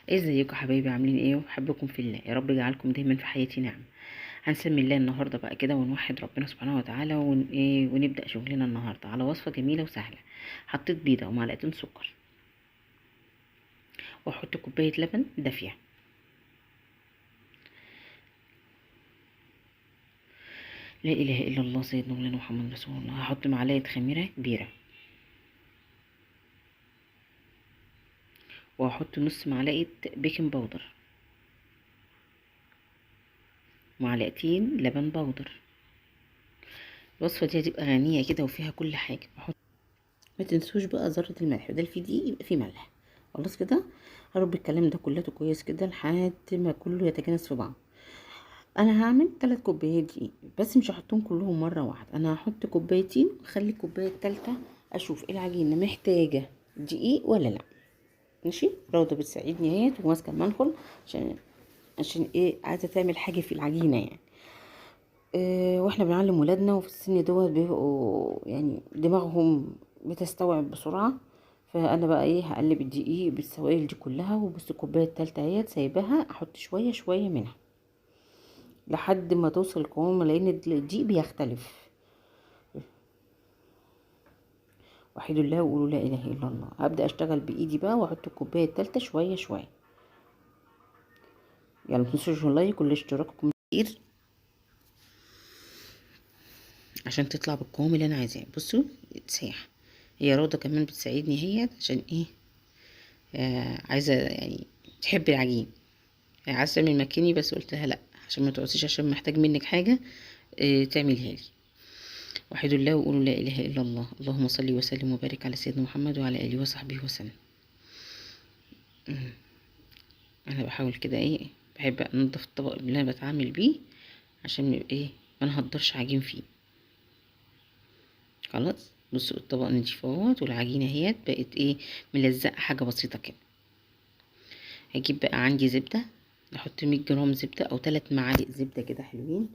ازيكم يا حبايبي؟ عاملين ايه؟ وبحبكم في الله، يا رب يجعلكم دايما في حياتي نعم. هنسمي الله النهارده بقى كده ونوحد ربنا سبحانه وتعالى ونبدا شغلنا النهارده على وصفه جميله وسهله. حطيت بيضه ومعلقتين سكر، واحط كوبايه لبن دافيه. لا اله الا الله سيدنا مولانا محمد رسول الله. هحط معلقه خميره كبيره، وهحط نص معلقه بيكنج باودر، معلقتين لبن بودر. الوصفه دي هتبقى غنيه كده وفيها كل حاجه. ما تنسوش بقى ذرة الملح، ده في دي يبقى فيه ملح. خلاص كده. هرب الكلام ده كله كويس كده لحد ما كله يتجانس في بعض. انا هعمل 3 كوبايات دقيق، بس مش هحطهم كلهم مره واحده. انا هحط كوبايتين واخلي الكوبايه التالتة اشوف العجينه محتاجه دقيق ولا لا. ماشي. روضه بتساعدني اهيت وماسكه المنخل عشان ايه، عايزه تعمل حاجه في العجينه يعني. واحنا بنعلم ولادنا وفي السن دوت بيبقوا يعني دماغهم بتستوعب بسرعة. فانا بقى ايه، هقلب الدقيق بالسوائل دي كلها. وبص الكوبايه التالتة اهيت سايباها، احط شويه شويه منها لحد ما توصل القوام، لان الدقيق بيختلف. وحيد الله وقولوا لا اله الا الله. هبدا اشتغل بايدي بقى واحط الكوبايه التالتة شويه شويه. يعني متنسوش لايك والاشتراك كتير عشان تطلع بالقوام اللي انا عايزاه. بصوا تسيح. هي روضه كمان بتساعدني هي عشان ايه، عايزه يعني تحب العجين. عايزه تعمل مكاني، بس قلت لها لا عشان ما تقعديش، عشان محتاج منك حاجه تعملها لي. وحيد الله وقولوا لا اله الا الله. اللهم صل وسلم وبارك على سيدنا محمد وعلى اله وصحبه وسلم. انا بحاول كده ايه، بحب انضف الطبق اللي انا بتعامل بيه عشان يبقى ايه، ما نهدرش عجين فيه. خلاص. بصوا الطبق نضيف اهوت، والعجينه اهيت بقت ايه، ملزقه حاجه بسيطه كده. هجيب بقى عندي زبده، احط 100 جرام زبده او 3 معالق زبده كده حلوين،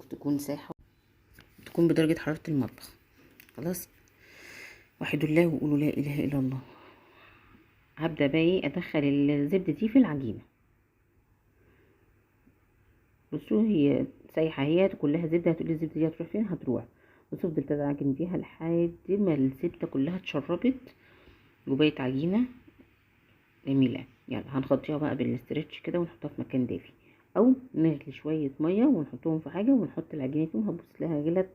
تكون سايحه، تكون بدرجه حراره المطبخ. خلاص. وحد الله وقولوا لا اله الا الله. هبدا بقى ايه، ادخل الزبده دي في العجينه. بصوا هي سايحه، هي كلها زبده. هتقولي الزبده دي هتروح فين؟ هتروح. بصوا فضلت ادعجن بيها لحد ما الزبده كلها اتشربت وبقت عجينه جميله. يلا هنغطيها بقى بالاسترتش كده ونحطها في مكان دافي، او نغلي شويه ميه ونحطهم في حاجه ونحط العجينه فيهم. هتبص لها غلت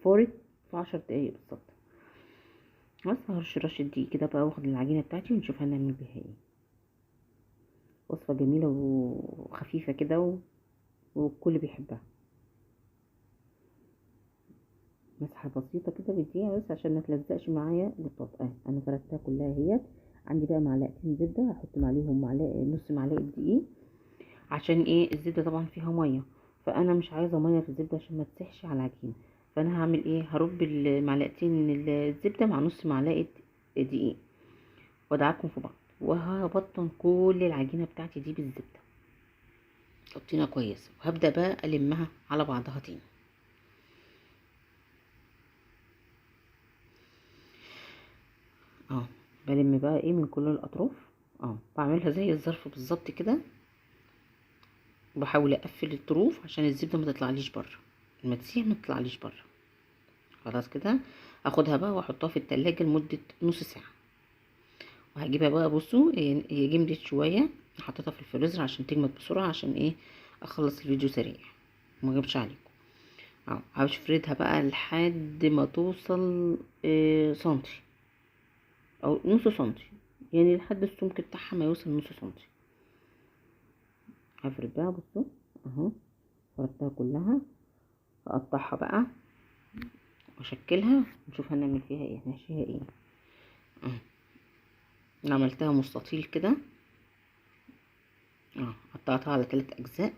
فورت في 10 دقايق بالظبط. بس هرش رشه دي كده بقى، واخد العجينه بتاعتي ونشوف هنعمل بيها ايه. وصفه جميله وخفيفه كده والكل بيحبها. مسحه بسيطه كده بديها بس عشان ما تلزقش معايا البطاطا. انا فردتها كلها اهيت. عندي بقى معلقتين زبده، هحط عليهم معلقه، نص معلقه دقيق. عشان ايه؟ الزبده طبعا فيها ميه، فانا مش عايزه ميه في الزبده عشان ما تسيحش على العجينه. فانا هعمل ايه، هرب المعلقتين الزبده مع نص معلقه دقيق وادعكم في بعض، وهبطن كل العجينه بتاعتي دي بالزبده. حطينا كويس، وهبدا بقى المها على بعضها تاني. اه بلم بقى ايه من كل الاطراف. بعملها زي الظرف بالظبط كده. بحاول اقفل الطروف عشان الزبده ما تطلعليش بره، لما تسيح ما تطلعليش بره. خلاص كده. اخدها بقى واحطها في التلاجة لمدة نص ساعة. وهجيبها بقى، بصوا هي جمدت شوية. حطيتها في الفريزر عشان تجمد بسرعة، عشان ايه، اخلص الفيديو سريع وما اجيبش عليكم. هفردها بقى لحد ما توصل سنتي او نص سنتي، يعني لحد السمك بتاعها ما يوصل نص سنتي. هفرد بقى، بصوا اهو فردتها كلها. هقطعها بقى واشكلها ونشوف هنعمل فيها ايه، هنحشيها ايه. انا عملتها مستطيل كده. قطعتها على 3 اجزاء.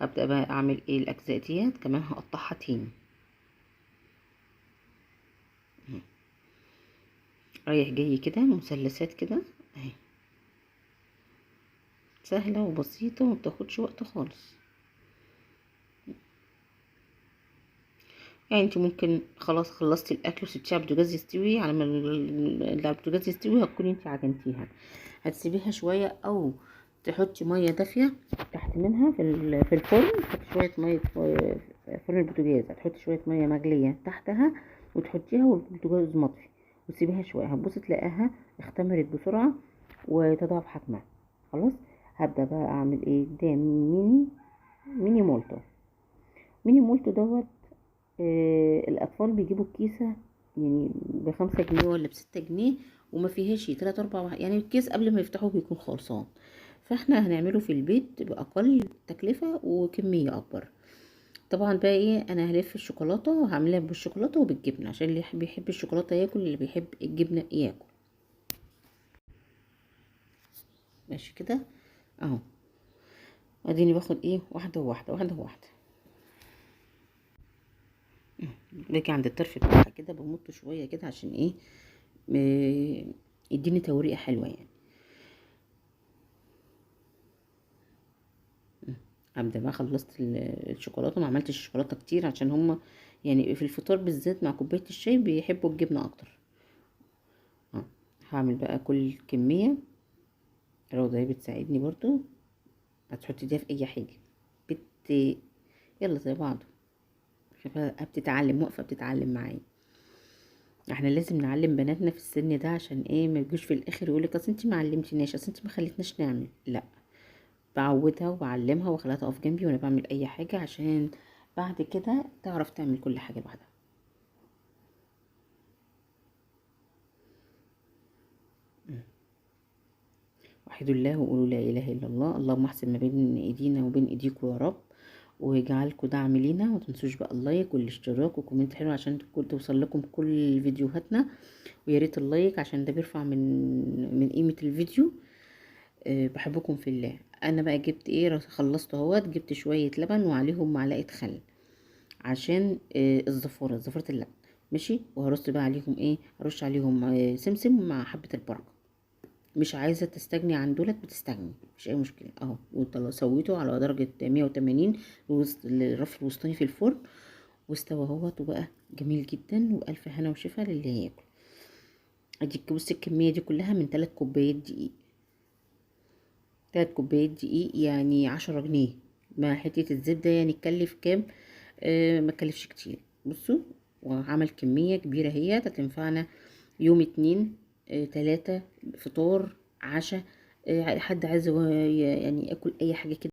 هبدأ بقى اعمل ايه الاجزاء ديت كمان، هقطعها تاني رايح جاي كده، مثلثات كده اهي. سهلة وبسيطة ومبتاخدش وقت خالص. يعني انت ممكن خلاص خلصتي الاكل وسبتيها على البوتاجاز يستوي، على ما اللي على البوتاجاز يستوي هتكوني انت عجنتيها. هتسيبيها شويه او تحطي ميه دافيه تحت منها في الفرن. تحطي شويه ميه في فرن البوتاجاز، هتحطي شويه ميه مغليه تحتها وتحطيها والبوتاجاز مطفي وتسيبيها شويه، هتبصي تلاقيها اختمرت بسرعه وتضاعف حجمها. خلاص هبدا بقى اعمل ايه ده؟ ميني مولتو. ميني مولتو دوت الاطفال بيجيبوا الكيسه يعني ب5 جنيه ولا ب6 جنيه، وما فيهاش 3 4 يعني الكيس قبل ما يفتحوه بيكون خلصان. فاحنا هنعمله في البيت باقل تكلفه وكميه اكبر. طبعا بقى ايه، انا هلف الشوكولاته وهعملها بالشوكولاته وبالجبنه عشان اللي بيحب الشوكولاته ياكل، اللي بيحب الجبنه ياكل. ماشي كده اهو. اديني باخد ايه واحده واحده واحده واحده. باجي عند الطرف بتاعها كده بمط شويه كده عشان ايه يديني توريقه حلوه يعني. ابدا بقى خلصت الشوكولاته، ما عملتش الشوكولاته كتير عشان هما يعني في الفطار بالذات مع كوبايه الشاي بيحبوا الجبنه اكتر. هعمل بقى كل كميه. روضه هي بتساعدني برضو، هتحطي دي في اي حاجه بت يلا زي بعض. بتتعلم واقفه بتتعلم معايا. احنا لازم نعلم بناتنا في السن ده عشان ايه ما يجوش في الاخر يقولك اصل انتي ما علمتيناش، اصل انتي ما خلتناش نعمل. لا، بعودها وبعلمها واخليها تقف جنبي وانا بعمل اي حاجه عشان بعد كده تعرف تعمل كل حاجه لوحدها. وحدوا الله وقولوا لا اله الا الله. اللهم احسن ما بين ايدينا وبين ايديكم يا رب، ويجعلكم دعم لينا. ما تنسوش بقى اللايك والاشتراك وكومنت حلو عشان توصل لكم كل فيديوهاتنا. ويا ريت اللايك عشان ده بيرفع من قيمه الفيديو. بحبكم في الله. انا بقى جبت ايه، خلصت اهوت. جبت شويه لبن وعليهم معلقه خل عشان زفاره اللبن. ماشي. وهرص بقى عليهم ايه، هرش عليهم سمسم مع حبه البركه. مش عايزه تستغني عن دولت بتستغني، مش اي مشكله اهو. سويته على درجه 180 الرف الوسطاني في الفرن، واستوى اهوت وبقى جميل جدا. والف هنا وشفا للي ياكل. اديك بصي الكميه دي كلها من 3 كوبايات دقيق. 3 كوبايات دقيق يعني 10 جنيه. مع حته الزبده يعني تكلف كام؟ ما تكلفش كتير. بصوا، وعمل كميه كبيره هي هتنفعنا يوم 2 3 فطار عشاء. حد عايز يعني ياكل اي حاجه كده.